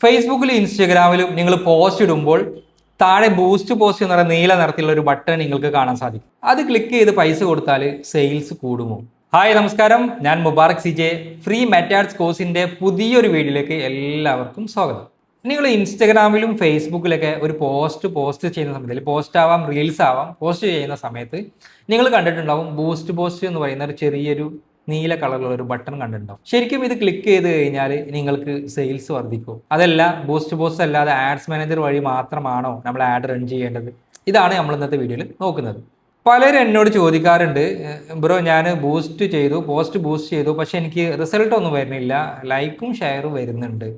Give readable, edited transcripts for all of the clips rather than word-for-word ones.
ഫേസ്ബുക്കിലും ഇൻസ്റ്റഗ്രാമിലും നിങ്ങൾ പോസ്റ്റ് ഇടുമ്പോൾ താഴെ ബൂസ്റ്റ് പോസ്റ്റ് എന്ന് പറയുന്ന നീല നിറത്തിലുള്ള ഒരു ബട്ടൺ നിങ്ങൾക്ക് കാണാൻ സാധിക്കും. അത് ക്ലിക്ക് ചെയ്ത് പൈസ കൊടുത്താൽ സെയിൽസ് കൂടുമോ? ഹായ് നമസ്കാരം, ഞാൻ മുബാറക് സിജെ. ഫ്രീ മെറ്റാഡ്സ് കോഴ്സിന്റെ പുതിയൊരു വീഡിയോയിലേക്ക് എല്ലാവർക്കും സ്വാഗതം. നിങ്ങൾ ഇൻസ്റ്റഗ്രാമിലും ഫേസ്ബുക്കിലൊക്കെ ഒരു പോസ്റ്റ് ചെയ്യുന്ന സമയത്ത്, പോസ്റ്റ് ആവാം, റീൽസ് ആവാം, പോസ്റ്റ് ചെയ്യുന്ന സമയത്ത് നിങ്ങൾ കണ്ടിട്ടുണ്ടാവും ബൂസ്റ്റ് പോസ്റ്റ് എന്ന് പറയുന്ന ഒരു ചെറിയൊരു നീല കളറിലുള്ള ഒരു ബട്ടൺ കണ്ടിട്ടുണ്ടാവും. ശരിക്കും ഇത് ക്ലിക്ക് ചെയ്ത് കഴിഞ്ഞാൽ നിങ്ങൾക്ക് സെയിൽസ് വർദ്ധിക്കും? അതല്ല, ബൂസ്റ്റ് പോസ്റ്റ് അല്ലാതെ ആഡ്സ് മാനേജർ വഴി മാത്രമാണോ നമ്മൾ ആഡ് റൺ ചെയ്യേണ്ടത്? ഇതാണ് നമ്മൾ ഇന്നത്തെ വീഡിയോയിൽ നോക്കുന്നത്. പലരും എന്നോട് ചോദിക്കാറുണ്ട്, ബ്രോ ഞാൻ പോസ്റ്റ് ബൂസ്റ്റ് ചെയ്തു, പക്ഷെ എനിക്ക് റിസൾട്ട് ഒന്നും വരുന്നില്ല, ലൈക്കും ഷെയറും വരുന്നുണ്ട്,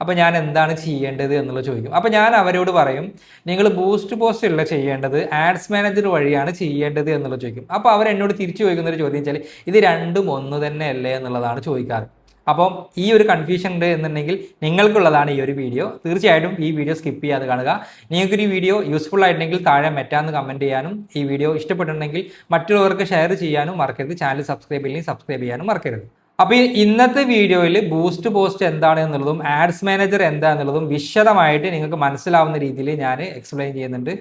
അപ്പോൾ ഞാൻ എന്താണ് ചെയ്യേണ്ടത് എന്നുള്ളത് ചോദിക്കും. അപ്പോൾ ഞാൻ അവരോട് പറയും, നിങ്ങൾ ബൂസ്റ്റ് പോസ്റ്റ് അല്ല ചെയ്യേണ്ടത്, ആഡ്സ് മാനേജർ വഴിയാണ് ചെയ്യേണ്ടത് എന്നുള്ളത് ചോദിക്കും. അപ്പോൾ അവർ എന്നോട് തിരിച്ചു ചോദിക്കുന്ന ഒരു ചോദ്യം വെച്ചാൽ, ഇത് രണ്ടും ഒന്ന് തന്നെ അല്ലേ എന്നുള്ളതാണ് ചോദിക്കാറ്. അപ്പം ഈ ഒരു കൺഫ്യൂഷൻ ഉണ്ട് എന്നുണ്ടെങ്കിൽ നിങ്ങൾക്കുള്ളതാണ് ഈ ഒരു വീഡിയോ. തീർച്ചയായിട്ടും ഈ വീഡിയോ സ്കിപ്പ് ചെയ്യാതെ കാണുക. നിങ്ങൾക്കൊരു വീഡിയോ യൂസ്ഫുൾ ആയിട്ടുണ്ടെങ്കിൽ താഴെ മെറ്റാന്ന് കമൻറ്റ് ചെയ്യാനും, ഈ വീഡിയോ ഇഷ്ടപ്പെട്ടിട്ടുണ്ടെങ്കിൽ മറ്റുള്ളവർക്ക് ഷെയർ ചെയ്യാനും മറക്കരുത്. ചാനൽ സബ്സ്ക്രൈബ് ചെയ്യില്ലെങ്കിൽ സബ്സ്ക്രൈബ് ചെയ്യാനും മറക്കരുത്. അപ്പോൾ ഇന്നത്തെ വീഡിയോയിൽ ബൂസ്റ്റ് പോസ്റ്റ് എന്താണ് എന്നുള്ളതും ആഡ്സ് മാനേജർ എന്താണെന്നുള്ളതും വിശദമായിട്ട് നിങ്ങൾക്ക് മനസ്സിലാവുന്ന രീതിയിൽ ഞാൻ എക്സ്പ്ലെയിൻ ചെയ്യുന്നുണ്ട്.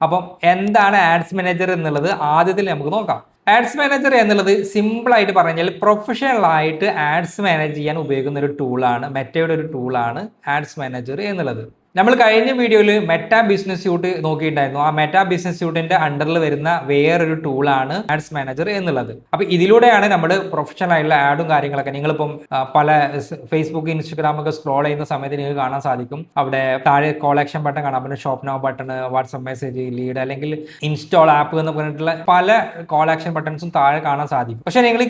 അപ്പം എന്താണ് ആഡ്സ് മാനേജർ എന്നുള്ളത് ആദ്യത്തിൽ നമുക്ക് നോക്കാം. ആഡ്സ് മാനേജർ എന്നുള്ളത് സിമ്പിളായിട്ട് പറഞ്ഞാൽ പ്രൊഫഷണൽ ആയിട്ട് ആഡ്സ് മാനേജ് ചെയ്യാൻ ഉപയോഗിക്കുന്ന ഒരു ടൂളാണ്, മെറ്റയുടെ ഒരു ടൂളാണ് ആഡ്സ് മാനേജർ എന്നുള്ളത്. നമ്മൾ കഴിഞ്ഞ വീഡിയോയിൽ മെറ്റാ ബിസിനസ് സ്യൂട്ട് നോക്കിയിട്ടുണ്ടായിരുന്നു. ആ മെറ്റാ ബിസിനസ് സ്യൂട്ടിന്റെ അണ്ടറിൽ വരുന്ന വേറൊരു ടൂളാണ് ആഡ്സ് മാനേജർ എന്നുള്ളത്. അപ്പൊ ഇതിലൂടെയാണ് നമ്മൾ പ്രൊഫഷണൽ ആയിട്ടുള്ള ആഡും കാര്യങ്ങളൊക്കെ, നിങ്ങളിപ്പം പല ഫേസ്ബുക്ക് ഇൻസ്റ്റഗ്രാം ഒക്കെ സ്ക്രോൾ ചെയ്യുന്ന സമയത്ത് നിങ്ങൾക്ക് കാണാൻ സാധിക്കും, അവിടെ താഴെ കോൾ ആക്ഷൻ ബട്ടൺ കാണാം, പിന്നെ shop now button, WhatsApp message, lead, അല്ലെങ്കിൽ ഇൻസ്റ്റാൾ ആപ്പ് എന്ന് പറഞ്ഞിട്ടുള്ള പല കോൾ ആക്ഷൻ ബട്ടൺസും താഴെ കാണാൻ സാധിക്കും. പക്ഷേ നിങ്ങൾ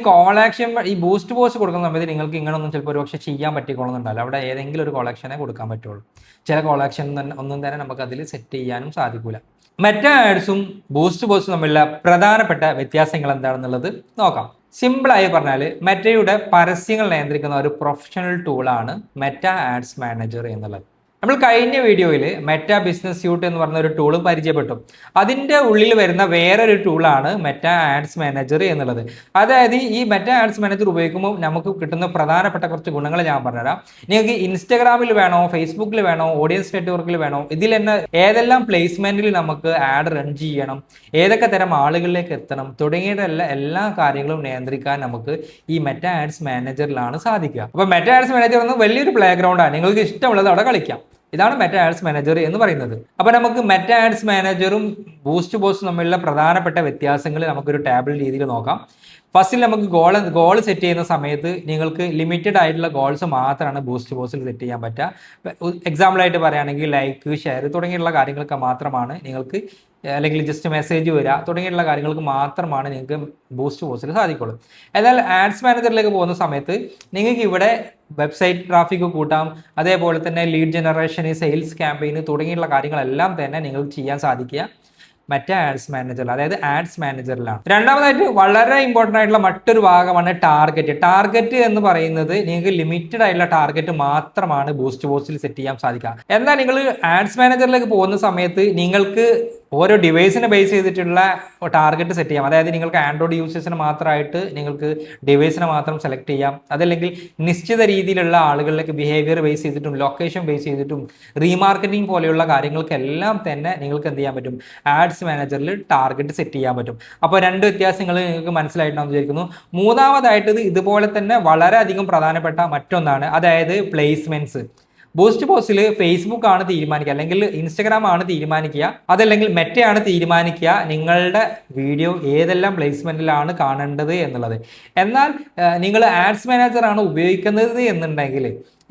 ഈ ബൂസ്റ്റ് പോസ്റ്റ് കൊടുക്കുന്ന സമയത്ത് നിങ്ങൾക്ക് ഇങ്ങനൊന്നും ചിലപ്പോൾ ഒരു പക്ഷേ ചെയ്യാൻ പറ്റിക്കൊള്ളുന്നുണ്ടല്ലോ. അവിടെ ഏതെങ്കിലും ഒരു കോൾ ആക്ഷനെ കൊടുക്കാൻ പറ്റുള്ളൂ. ചില കോൾ ആക്ഷൻ ഒന്നും തന്നെ നമുക്ക് അതിൽ സെറ്റ് ചെയ്യാനും സാധിക്കില്ല. മെറ്റാ ആഡ്സും ബൂസ്റ്റ് പോസ്റ്റും തമ്മിലുള്ള പ്രധാനപ്പെട്ട വ്യത്യാസങ്ങൾ എന്താണെന്നുള്ളത് നോക്കാം. സിമ്പിളായി പറഞ്ഞാൽ മെറ്റയുടെ പരസ്യങ്ങൾ നിയന്ത്രിക്കുന്ന ഒരു പ്രൊഫഷണൽ ടൂളാണ് മെറ്റാ ആഡ്സ് മാനേജർ എന്നുള്ളത്. നമ്മൾ കഴിഞ്ഞ വീഡിയോയിൽ മെറ്റാ ബിസിനസ് സ്യൂട്ട് എന്ന് പറഞ്ഞ ഒരു ടൂൾ പരിചയപ്പെട്ടു. അതിൻ്റെ ഉള്ളിൽ വരുന്ന വേറൊരു ടൂളാണ് മെറ്റാ ആഡ്സ് മാനേജർ എന്നുള്ളത്. അതായത് ഈ മെറ്റാ ആഡ്സ് മാനേജർ ഉപയോഗിക്കുമ്പോൾ നമുക്ക് കിട്ടുന്ന പ്രധാനപ്പെട്ട കുറച്ച് ഗുണങ്ങൾ ഞാൻ പറഞ്ഞുതരാം. നിങ്ങൾക്ക് ഇൻസ്റ്റഗ്രാമിൽ വേണോ, ഫേസ്ബുക്കിൽ വേണോ, ഓഡിയൻസ് നെറ്റ്വർക്കിൽ വേണോ, ഇതിൽ തന്നെ ഏതെല്ലാം പ്ലേസ്മെന്റിൽ നമുക്ക് ആഡ് റൺ ചെയ്യണം, ഏതൊക്കെ തരം ആളുകളിലേക്ക് എത്തണം തുടങ്ങിയിട്ടുള്ള എല്ലാ കാര്യങ്ങളും നിയന്ത്രിക്കാൻ നമുക്ക് ഈ മെറ്റാ ആഡ്സ് മാനേജറിലാണ് സാധിക്കുക. അപ്പോൾ മെറ്റാ ആഡ്സ് മാനേജർ എന്ന് വലിയൊരു പ്ലേ ഗ്രൗണ്ടാണ്, നിങ്ങൾക്ക് ഇഷ്ടമുള്ളത് അവിടെ കളിക്കാം. ഇതാണ് മെറ്റാ ആഡ്സ് മാനേജർ എന്ന് പറയുന്നത്. അപ്പോൾ നമുക്ക് മെറ്റാ ആഡ്സ് മാനേജറും ബൂസ്റ്റ് പോസ്റ്റും തമ്മിലുള്ള പ്രധാനപ്പെട്ട വ്യത്യാസങ്ങൾ നമുക്കൊരു ടേബിൾ രീതിയിൽ നോക്കാം. ഫസ്റ്റിൽ നമുക്ക് ഗോൾ സെറ്റ് ചെയ്യുന്ന സമയത്ത് നിങ്ങൾക്ക് ലിമിറ്റഡ് ആയിട്ടുള്ള ഗോൾസ് മാത്രമാണ് ബൂസ്റ്റ് പോസ്റ്റിൽ സെറ്റ് ചെയ്യാൻ പറ്റുക. എക്സാമ്പിളായിട്ട് പറയുകയാണെങ്കിൽ ലൈക്ക്, ഷെയർ തുടങ്ങിയുള്ള കാര്യങ്ങൾക്ക് മാത്രമാണ് നിങ്ങൾക്ക്, അല്ലെങ്കിൽ ജസ്റ്റ് മെസ്സേജ് വരിക തുടങ്ങിയുള്ള കാര്യങ്ങൾക്ക് മാത്രമാണ് നിങ്ങൾക്ക് ബൂസ്റ്റ് പോസ്റ്റിൽ സാധിക്കുള്ളൂ. എന്നാൽ ആഡ്സ് മാനേജറിലേക്ക് പോകുന്ന സമയത്ത് നിങ്ങൾക്ക് ഇവിടെ വെബ്സൈറ്റ് ട്രാഫിക് കൂട്ടാം, അതേപോലെ തന്നെ ലീഡ് ജനറേഷൻ, സെയിൽസ് ക്യാമ്പയിൻ തുടങ്ങിയുള്ള കാര്യങ്ങളെല്ലാം തന്നെ നിങ്ങൾക്ക് ചെയ്യാൻ സാധിക്കുക മെറ്റാ ആഡ്സ് മാനേജർ, അതായത് ആഡ്സ് മാനേജറിലാണ്. രണ്ടാമതായിട്ട് വളരെ ഇമ്പോർട്ടൻ്റ് ആയിട്ടുള്ള മറ്റൊരു ഭാഗമാണ് ടാർഗറ്റ് എന്ന് പറയുന്നത് നിങ്ങൾക്ക് ലിമിറ്റഡ് ആയിട്ടുള്ള ടാർഗറ്റ് മാത്രമാണ് ബൂസ്റ്റ് പോസ്റ്റിൽ സെറ്റ് ചെയ്യാൻ സാധിക്കുക. എന്നാൽ നിങ്ങൾ ആഡ്സ് മാനേജറിലേക്ക് പോകുന്ന സമയത്ത് നിങ്ങൾക്ക് ഓരോ ഡിവൈസിനെ ബേസ് ചെയ്തിട്ടുള്ള ടാർഗറ്റ് സെറ്റ് ചെയ്യാം. അതായത് നിങ്ങൾക്ക് ആൻഡ്രോയിഡ് യൂസേഴ്സിന് മാത്രമായിട്ട് നിങ്ങൾക്ക് ഡിവൈസിനെ മാത്രം സെലക്ട് ചെയ്യാം. അതല്ലെങ്കിൽ നിശ്ചിത രീതിയിലുള്ള ആളുകളിലേക്ക് ബിഹേവിയർ ബേസ് ചെയ്തിട്ടും ലൊക്കേഷൻ ബേസ് ചെയ്തിട്ടും റീമാർക്കറ്റിംഗ് പോലെയുള്ള കാര്യങ്ങൾക്കെല്ലാം തന്നെ നിങ്ങൾക്ക് എന്ത് ചെയ്യാൻ പറ്റും, ആഡ്സ് മാനേജറിൽ ടാർഗറ്റ് സെറ്റ് ചെയ്യാൻ പറ്റും. അപ്പോൾ രണ്ട് വ്യത്യാസങ്ങൾ നിങ്ങൾക്ക് മനസ്സിലായിട്ടുണ്ടെന്ന് വിചാരിക്കുന്നു. മൂന്നാമതായിട്ട് ഇതുപോലെ തന്നെ വളരെയധികം പ്രധാനപ്പെട്ട മറ്റൊന്നാണ്, അതായത് പ്ലേസ്മെന്റ്സ്. ബൂസ്റ്റ് പോസ്റ്റിൽ ഫേസ്ബുക്ക് ആണ് തീരുമാനിക്കുക, അല്ലെങ്കിൽ ഇൻസ്റ്റഗ്രാം ആണ് തീരുമാനിക്കുക, അതല്ലെങ്കിൽ മെറ്റയാണ് തീരുമാനിക്കുക നിങ്ങളുടെ വീഡിയോ ഏതെല്ലാം പ്ലേസ്മെന്റിലാണ് കാണേണ്ടത് എന്നുള്ളത്. എന്നാൽ നിങ്ങൾ ആഡ്സ് മാനേജർ ആണ് ഉപയോഗിക്കുന്നത് എന്നുണ്ടെങ്കിൽ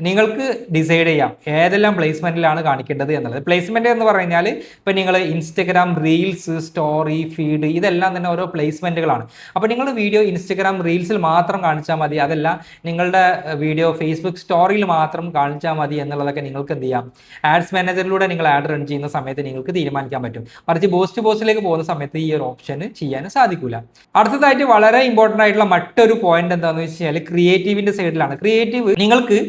നിങ്ങൾക്ക് ഡിസൈഡ് ചെയ്യാം ഏതെല്ലാം പ്ലേസ്മെന്റിലാണ് കാണിക്കേണ്ടത് എന്നുള്ളത്. പ്ലേസ്മെന്റ് എന്ന് പറഞ്ഞാൽ ഇപ്പം നിങ്ങൾ ഇൻസ്റ്റഗ്രാം റീൽസ്, സ്റ്റോറി, ഫീഡ്, ഇതെല്ലാം തന്നെ ഓരോ പ്ലേസ്മെന്റുകളാണ്. അപ്പോൾ നിങ്ങൾ വീഡിയോ ഇൻസ്റ്റഗ്രാം റീൽസിൽ മാത്രം കാണിച്ചാൽ മതി, അതല്ല നിങ്ങളുടെ വീഡിയോ ഫേസ്ബുക്ക് സ്റ്റോറിയിൽ മാത്രം കാണിച്ചാൽ മതി എന്നുള്ളതൊക്കെ നിങ്ങൾക്ക് എന്ത് ചെയ്യാം, ആഡ്സ് മാനേജറിലൂടെ നിങ്ങൾ ആഡ് റൺ ചെയ്യുന്ന സമയത്ത് നിങ്ങൾക്ക് തീരുമാനിക്കാൻ പറ്റും. മറിച്ച് ബൂസ്റ്റ് പോസ്റ്റിലേക്ക് പോകുന്ന സമയത്ത് ഈ ഒരു ഓപ്ഷൻ ചെയ്യാൻ സാധിക്കില്ല. അടുത്തതായിട്ട് വളരെ ഇമ്പോർട്ടൻ്റ് ആയിട്ടുള്ള മറ്റൊരു പോയിന്റ് എന്താണെന്ന് വെച്ച് കഴിഞ്ഞാൽ ക്രിയേറ്റീവിന്റെ സൈഡിലാണ്. ക്രിയേറ്റീവ് നിങ്ങൾക്ക്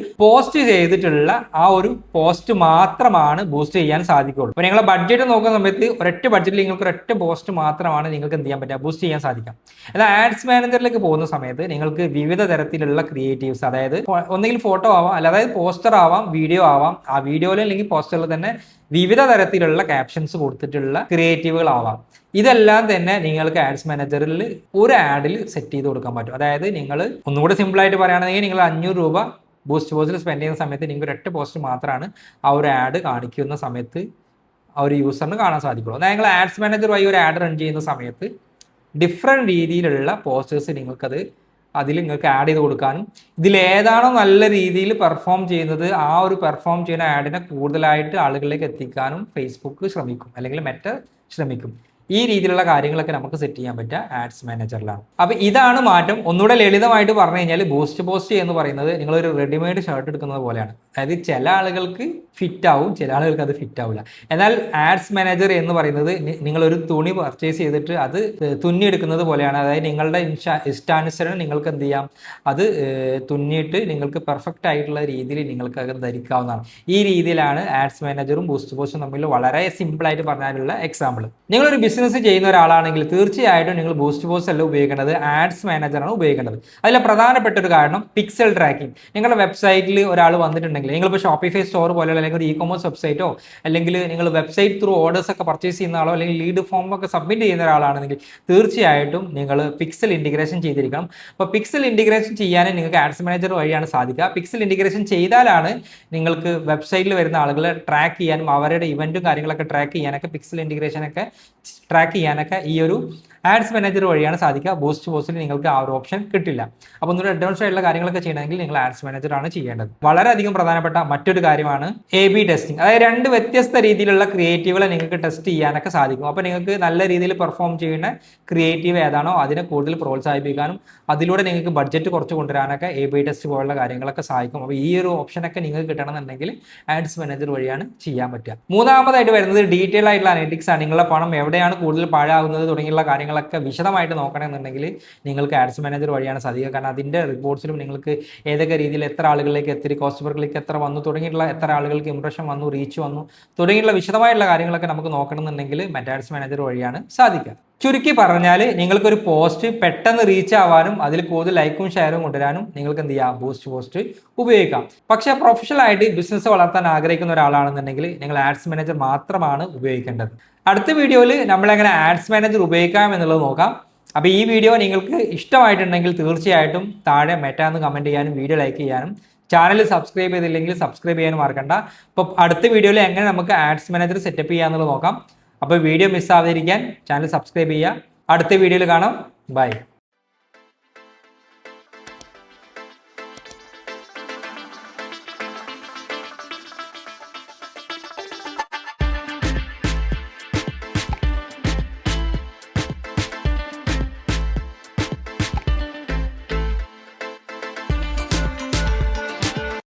പോസ്റ്റ് ചെയ്തിട്ടുള്ള ആ ഒരു പോസ്റ്റ് മാത്രമാണ് ബൂസ്റ്റ് ചെയ്യാൻ സാധിക്കുള്ളൂ. അപ്പോൾ നിങ്ങളെ ബഡ്ജറ്റ് നോക്കുന്ന സമയത്ത് ഒരൊറ്റ ബഡ്ജറ്റിൽ നിങ്ങൾക്ക് ഒരൊറ്റ പോസ്റ്റ് മാത്രമാണ് നിങ്ങൾക്ക് എന്ത് ചെയ്യാൻ പറ്റുക, ബൂസ്റ്റ് ചെയ്യാൻ സാധിക്കാം. എന്നാൽ ആഡ്സ് മാനേജറിലേക്ക് പോകുന്ന സമയത്ത് നിങ്ങൾക്ക് വിവിധ തരത്തിലുള്ള ക്രിയേറ്റീവ്സ്, അതായത് ഒന്നുകിൽ ഫോട്ടോ ആവാം, അതായത് പോസ്റ്റർ ആവാം, വീഡിയോ ആവാം, ആ വീഡിയോയിൽ അല്ലെങ്കിൽ പോസ്റ്ററിൽ തന്നെ വിവിധ തരത്തിലുള്ള ക്യാപ്ഷൻസ് കൊടുത്തിട്ടുള്ള ക്രിയേറ്റീവുകളാവാം. ഇതെല്ലാം തന്നെ നിങ്ങൾക്ക് ആഡ്സ് മാനേജറിൽ ഒരു ആഡിൽ സെറ്റ് ചെയ്ത് കൊടുക്കാൻ പറ്റും. അതായത് നിങ്ങൾ ഒന്നുകൂടെ സിമ്പിളായിട്ട് പറയുകയാണെങ്കിൽ നിങ്ങൾ 500 രൂപ ബൂസ്റ്റ് പോസ്റ്റിൽ സ്പെൻഡ് ചെയ്യുന്ന സമയത്ത് നിങ്ങൾക്ക് ഒരൊറ്റ പോസ്റ്റ് മാത്രമാണ് ആ ഒരു ആഡ് കാണിക്കുന്ന സമയത്ത് ആ ഒരു യൂസറിന് കാണാൻ സാധിക്കുള്ളൂ. എന്നാൽ നിങ്ങൾ ആഡ്സ് മാനേജർ വഴി ഒരു ആഡ് റൺ ചെയ്യുന്ന സമയത്ത് ഡിഫറെൻറ്റ് രീതിയിലുള്ള പോസ്റ്റേഴ്സ് അതിൽ നിങ്ങൾക്ക് ആഡ് ചെയ്ത് കൊടുക്കാനും ഇതിലേതാണോ നല്ല രീതിയിൽ പെർഫോം ചെയ്യുന്നത് ആ ഒരു പെർഫോം ചെയ്യുന്ന ആഡിനെ കൂടുതലായിട്ട് ആളുകളിലേക്ക് എത്തിക്കാനും ഫേസ്ബുക്ക് ശ്രമിക്കും, അല്ലെങ്കിൽ മെറ്റ ശ്രമിക്കും. ഈ രീതിയിലുള്ള കാര്യങ്ങളൊക്കെ നമുക്ക് സെറ്റ് ചെയ്യാൻ പറ്റുക ആഡ്സ് മാനേജറിലാണ്. അപ്പോൾ ഇതാണ് മാറ്റം. ഒന്നുകൂടെ ലളിതമായിട്ട് പറഞ്ഞു കഴിഞ്ഞാൽ ബൂസ്റ്റ് പോസ്റ്റ് എന്ന് പറയുന്നത് നിങ്ങളൊരു റെഡിമെയ്ഡ് ഷർട്ട് എടുക്കുന്നത് പോലെയാണ്. അതായത് ചില ആളുകൾക്ക് ഫിറ്റ് ആവും, ചില ആളുകൾക്ക് അത് ഫിറ്റ് ആവില്ല. എന്നാൽ ആഡ്സ് മാനേജർ എന്ന് പറയുന്നത് നിങ്ങളൊരു തുണി പർച്ചേസ് ചെയ്തിട്ട് അത് തുന്നിയെടുക്കുന്നത് പോലെയാണ്. അതായത് നിങ്ങളുടെ ഇഷ്ടാനുസരണം നിങ്ങൾക്ക് എന്ത് ചെയ്യാം, അത് തുന്നിയിട്ട് നിങ്ങൾക്ക് പെർഫെക്റ്റ് ആയിട്ടുള്ള രീതിയിൽ നിങ്ങൾക്ക് അത് ധരിക്കാവുന്നതാണ്. ഈ രീതിയിലാണ് ആഡ്സ് മാനേജറും ബൂസ്റ്റ് പോസ്റ്റും തമ്മിൽ വളരെ സിമ്പിളായിട്ട് പറഞ്ഞാലുള്ള എക്സാമ്പിൾ. നിങ്ങളൊരു ബിസിനസ് ചെയ്യുന്ന ഒരാളാണെങ്കിൽ തീർച്ചയായിട്ടും നിങ്ങൾ ബൂസ്റ്റ് പോസ്റ്റ് അല്ല ഉപയോഗിക്കേണ്ടത്, ആഡ്സ് മാനേജറാണ് ഉപയോഗിക്കേണ്ടത്. അതിലെ പ്രധാനപ്പെട്ട ഒരു കാരണം പിക്സൽ ട്രാക്കിംഗ്. നിങ്ങളുടെ വെബ്സൈറ്റിൽ ഒരാൾ വന്നിട്ടുണ്ടെങ്കിൽ, നിങ്ങളിപ്പോൾ ഷോപ്പിഫൈ സ്റ്റോർ പോലെയുള്ള അല്ലെങ്കിൽ ഒരു ഇ-കൊമേഴ്സ് വെബ്സൈറ്റോ അല്ലെങ്കിൽ നിങ്ങൾ വെബ്സൈറ്റ് ത്രൂ ഓർഡേഴ്സ് ഒക്കെ പർച്ചേസ് ചെയ്യുന്ന ആളോ അല്ലെങ്കിൽ ലീഡ് ഫോം ഒക്കെ സബ്മിറ്റ് ചെയ്യുന്ന ഒരാളാണെങ്കിൽ തീർച്ചയായിട്ടും നിങ്ങൾ പിക്സൽ ഇൻറ്റിഗ്രേഷൻ ചെയ്തിരിക്കണം. അപ്പോൾ പിക്സൽ ഇൻറ്റിഗ്രേഷൻ ചെയ്യാനും നിങ്ങൾക്ക് ആഡ്സ് മാനേജർ വഴിയാണ് സാധിക്കുക. പിക്സൽ ഇൻറ്റിഗ്രേഷൻ ചെയ്താലാണ് നിങ്ങൾക്ക് വെബ്സൈറ്റിൽ വരുന്ന ആളുകളെ ട്രാക്ക് ചെയ്യാനും അവരുടെ ഇവൻറ്റും കാര്യങ്ങളൊക്കെ ട്രാക്ക് ചെയ്യാനൊക്കെ പിക്സൽ ഇൻറ്റിഗ്രേഷനൊക്കെ ട്രാക്ക് ചെയ്യാനൊക്കെ ഈ ഒരു ആഡ്സ് മാനേജർ വഴിയാണ് സാധിക്കുക. ബൂസ്റ്റ് പോസ്റ്റിൽ നിങ്ങൾക്ക് ആ ഒരു ഓപ്ഷൻ കിട്ടില്ല. അപ്പോൾ ഒന്നൊരു അഡ്വാൻസ് ആയിട്ടുള്ള കാര്യങ്ങളൊക്കെ ചെയ്യണമെങ്കിൽ നിങ്ങൾ ആഡ്സ് മാനേജറാണ് ചെയ്യേണ്ടത്. വളരെയധികം പ്രധാനപ്പെട്ട മറ്റൊരു കാര്യമാണ് A/B ടെസ്റ്റിംഗ്. അതായത് 2 വ്യത്യസ്ത രീതിയിലുള്ള ക്രിയേറ്റീവുകളെ നിങ്ങൾക്ക് ടെസ്റ്റ് ചെയ്യാനൊക്കെ സാധിക്കും. അപ്പോൾ നിങ്ങൾക്ക് നല്ല രീതിയിൽ പെർഫോം ചെയ്യുന്ന ക്രിയേറ്റീവ് ഏതാണോ അതിനെ കൂടുതൽ പ്രോത്സാഹിപ്പിക്കാനും അതിലൂടെ നിങ്ങൾക്ക് ബഡ്ജറ്റ് കുറച്ച് കൊണ്ടുവരാനൊക്കെ A/B ടെസ്റ്റ് പോലുള്ള കാര്യങ്ങളൊക്കെ സഹായിക്കും. അപ്പോൾ ഈ ഒരു ഓപ്ഷനൊക്കെ നിങ്ങൾക്ക് കിട്ടണമെന്നുണ്ടെങ്കിൽ ആഡ്സ് മാനേജർ വഴിയാണ് ചെയ്യാൻ പറ്റുക. മൂന്നാമതായിട്ട് വരുന്നത് ഡീറ്റെയിൽ ആയിട്ടുള്ള അനലിറ്റിക്സ് ആണ്. നിങ്ങളുടെ പണം എവിടെയാണ് കൂടുതൽ പാഴാകുന്നത് തുടങ്ങിയുള്ള കാര്യങ്ങളൊക്കെ വിശദമായിട്ട് നോക്കണമെന്നുണ്ടെങ്കിൽ നിങ്ങൾക്ക് ആഡ്സ് മാനേജർ വഴിയാണ് സാധിക്കുക. കാരണം അതിൻ്റെ റിപ്പോർട്ട്സിലും നിങ്ങൾക്ക് ഏതൊക്കെ രീതിയിൽ എത്ര ആളുകളിലേക്ക് എത്തി, കോസ്റ്റ് പെർ ക്ലിക്ക് എത്ര വന്നു തുടങ്ങിയിട്ടുള്ള എത്ര ആളുകൾക്ക് ഇംപ്രഷൻ വന്നു, റീച്ച് വന്നു തുടങ്ങിയുള്ള വിശദമായിട്ടുള്ള കാര്യങ്ങളൊക്കെ നമുക്ക് നോക്കണമെന്നുണ്ടെങ്കിൽ ആഡ്സ് മാനേജർ വഴിയാണ് സാധിക്കുക. ചുരുക്കി പറഞ്ഞാൽ നിങ്ങൾക്കൊരു പോസ്റ്റ് പെട്ടെന്ന് റീച്ച് ആവാനും അതിൽ കൂടുതൽ ലൈക്കും ഷെയറും കൊണ്ടുവരാനും നിങ്ങൾക്ക് എന്ത് ചെയ്യാം, ബൂസ്റ്റ് പോസ്റ്റ് ഉപയോഗിക്കാം. പക്ഷേ പ്രൊഫഷണൽ ആയിട്ട് ബിസിനസ് വളർത്താൻ ആഗ്രഹിക്കുന്ന ഒരാളാണെന്നുണ്ടെങ്കിൽ നിങ്ങൾ ആഡ്സ് മാനേജർ മാത്രമാണ് ഉപയോഗിക്കേണ്ടത്. അടുത്ത വീഡിയോയിൽ നമ്മളെങ്ങനെ ആഡ്സ് മാനേജർ ഉപയോഗിക്കാം എന്നുള്ളത് നോക്കാം. അപ്പോൾ ഈ വീഡിയോ നിങ്ങൾക്ക് ഇഷ്ടമായിട്ടുണ്ടെങ്കിൽ തീർച്ചയായിട്ടും താഴെ മെറ്റാന്ന് കമൻറ്റ് ചെയ്യാനും വീഡിയോ ലൈക്ക് ചെയ്യാനും ചാനൽ സബ്സ്ക്രൈബ് ചെയ്തില്ലെങ്കിൽ സബ്സ്ക്രൈബ് ചെയ്യാനും മറക്കണ്ട. അപ്പോൾ അടുത്ത വീഡിയോയിൽ എങ്ങനെ നമുക്ക് ആഡ്സ് മാനേജർ സെറ്റപ്പ് ചെയ്യാന്നുള്ളത് നോക്കാം. അപ്പോൾ വീഡിയോ മിസ്സാവാതിരിക്കാൻ ചാനൽ സബ്സ്ക്രൈബ് ചെയ്യുക. അടുത്ത വീഡിയോയിൽ കാണാം. ബൈ.